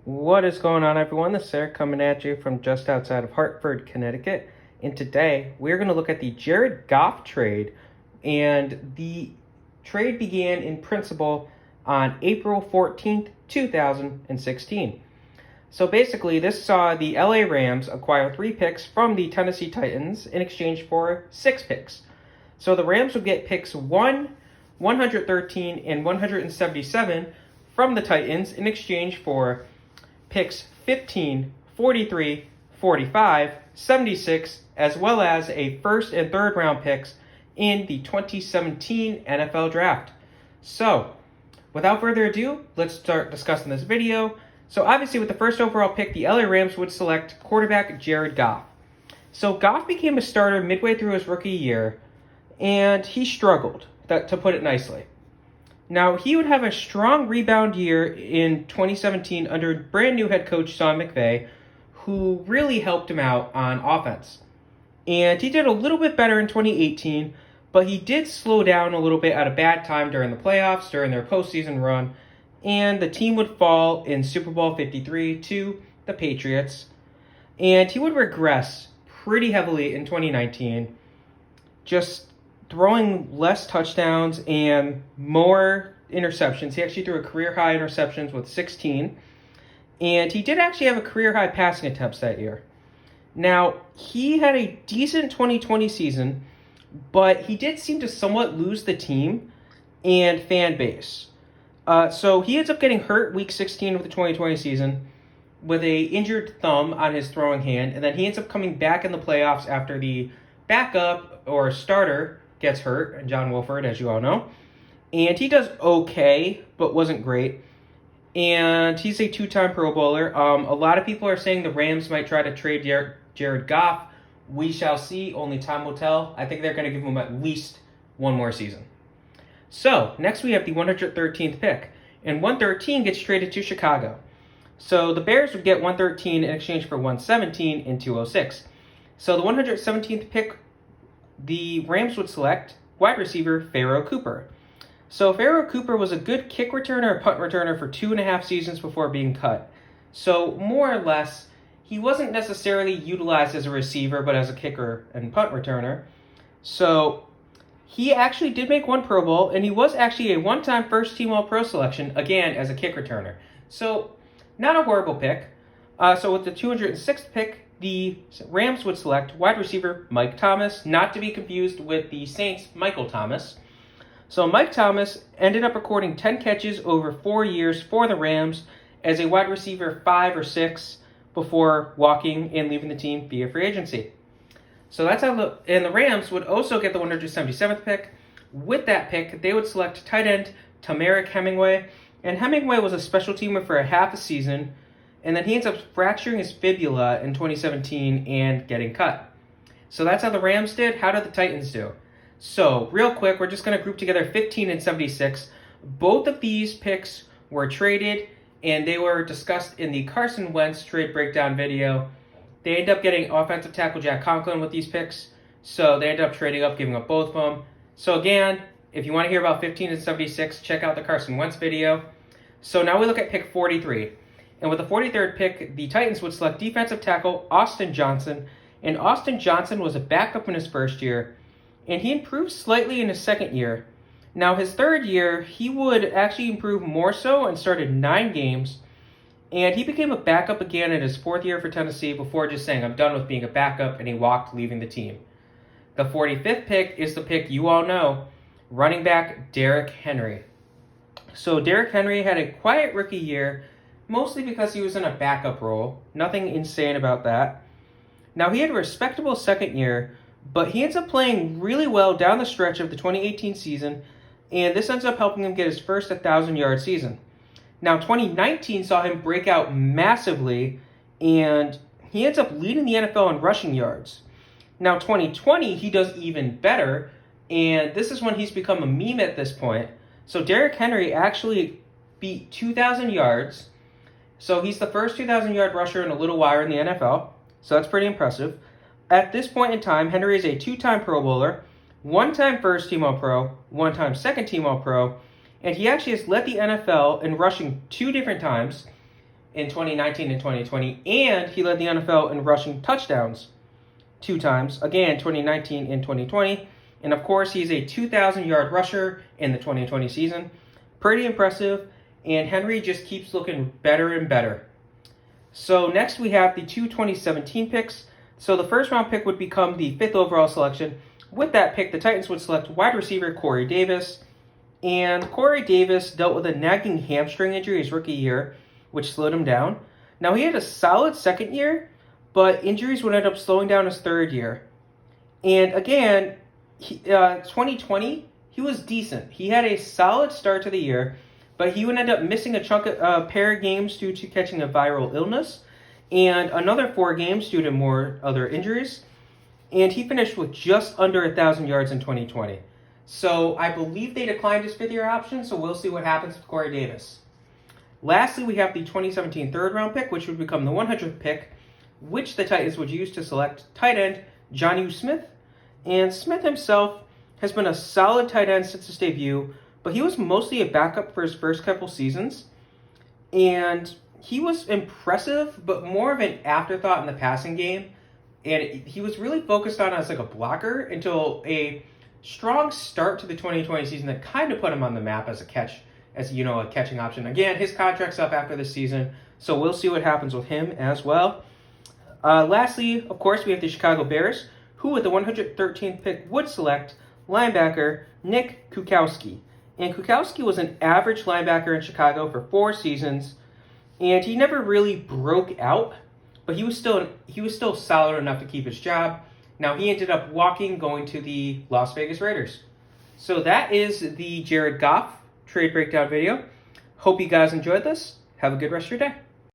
What is going on, everyone? This is Eric coming at you from just outside of Hartford, Connecticut. And today we're going to look at the Jared Goff trade. And the trade began in principle on April 14th, 2016. So basically, this saw the LA Rams acquire 3 picks from the Tennessee Titans in exchange for 6 picks. So the Rams would get picks 1, 113, and 177 from the Titans in exchange for picks 15, 43, 45, 76, as well as a first and third round picks in the 2017 NFL Draft. So, without further ado, let's start discussing this video. So obviously with the first overall pick, the LA Rams would select quarterback Jared Goff. So Goff became a starter midway through his rookie year, and he struggled, to put it nicely. Now, he would have a strong rebound year in 2017 under brand new head coach Sean McVay, who really helped him out on offense. And he did a little bit better in 2018, but he did slow down a little bit at a bad time during the playoffs, during their postseason run, and the team would fall in Super Bowl 53 to the Patriots. And he would regress pretty heavily in 2019, just throwing less touchdowns and more interceptions. He actually threw a career-high interceptions with 16. And he did actually have a career-high passing attempts that year. Now, he had a decent 2020 season, but he did seem to somewhat lose the team and fan base. So he ends up getting hurt week 16 of the 2020 season with a injured thumb on his throwing hand, and then he ends up coming back in the playoffs after the backup or starter gets hurt, John Wolford, as you all know. And he does okay, but wasn't great. And he's a 2-time Pro Bowler. A lot of people are saying the Rams might try to trade Jared Goff. We shall see. Only time will tell. I think they're going to give him at least one more season. So, next we have the 113th pick. And 113 gets traded to Chicago. So, the Bears would get 113 in exchange for 117 in 206. So, the 117th pick, the Rams would select wide receiver Pharoh Cooper. So Pharoh Cooper was a good kick returner and punt returner for 2.5 seasons before being cut. So more or less, he wasn't necessarily utilized as a receiver, but as a kicker and punt returner. So he actually did make one Pro Bowl, and he was actually a one-time first-team All-Pro selection, again, as a kick returner. So not a horrible pick. So with the 206th pick, the Rams would select wide receiver Mike Thomas, not to be confused with the Saints' Michael Thomas. So Mike Thomas ended up recording 10 catches over 4 years for the Rams as a wide receiver 5 or 6 before walking and leaving the team via free agency. So that's how and the Rams would also get the 177th pick. With that pick, they would select tight end Tamarick Hemingway, and Hemingway was a special teamer for a half a season, and then he ends up fracturing his fibula in 2017 and getting cut. So that's how the Rams did. How did the Titans do? So, real quick, we're just going to group together 15 and 76. Both of these picks were traded, and they were discussed in the Carson Wentz trade breakdown video. They ended up getting offensive tackle Jack Conklin with these picks, so they ended up trading up, giving up both of them. So again, if you want to hear about 15 and 76, check out the Carson Wentz video. So now we look at pick 43. And with the 43rd pick, the Titans would select defensive tackle Austin Johnson, and Austin Johnson was a backup in his first year, and he improved slightly in his second year. Now, his third year, he would actually improve more so and started 9 games. And he became a backup again in his 4th year for Tennessee before just saying, I'm done with being a backup, and he walked, leaving the team. The 45th pick is the pick you all know, running back Derrick Henry. So Derrick Henry had a quiet rookie year, mostly because he was in a backup role. Nothing insane about that. Now, he had a respectable second year, but he ends up playing really well down the stretch of the 2018 season, and this ends up helping him get his first 1,000-yard season. Now, 2019 saw him break out massively, and he ends up leading the NFL in rushing yards. Now, 2020, he does even better, and this is when he's become a meme at this point. So Derrick Henry actually beat 2,000 yards, so he's the first 2,000-yard rusher in a little while in the NFL, so that's pretty impressive. At this point in time, Henry is a 2-time Pro Bowler, 1-time first-team All-Pro, 1-time second-team All-Pro, and he actually has led the NFL in rushing 2 different times, in 2019 and 2020, and he led the NFL in rushing touchdowns 2 times, again 2019 and 2020. And of course, he's a 2,000-yard rusher in the 2020 season. Pretty impressive, and Henry just keeps looking better and better. So next we have the 2 2017 picks. So the first round pick would become the 5th overall selection. With that pick, the Titans would select wide receiver Corey Davis. And Corey Davis dealt with a nagging hamstring injury his rookie year, which slowed him down. Now, he had a solid second year, but injuries would end up slowing down his third year. And again, 2020, he was decent. He had a solid start to the year, but he would end up missing a pair of games due to catching a viral illness, and another 4 games due to more other injuries. And he finished with just under 1,000 yards in 2020. So I believe they declined his 5th-year option, so we'll see what happens with Corey Davis. Lastly, we have the 2017 third-round pick, which would become the 100th pick, which the Titans would use to select tight end Jonnu Smith. And Smith himself has been a solid tight end since his debut, but he was mostly a backup for his first couple seasons. And he was impressive, but more of an afterthought in the passing game. And he was really focused on as like a blocker until a strong start to the 2020 season that kind of put him on the map as a catching option. Again, his contract's up after this season, so we'll see what happens with him as well. Lastly, of course, we have the Chicago Bears, who with the 113th pick would select linebacker Nick Kwiatkowski. And Kwiatkowski was an average linebacker in Chicago for 4 seasons, and he never really broke out, but he was still solid enough to keep his job. Now, he ended up going to the Las Vegas Raiders. So that is the Jared Goff trade breakdown video. Hope you guys enjoyed this. Have a good rest of your day.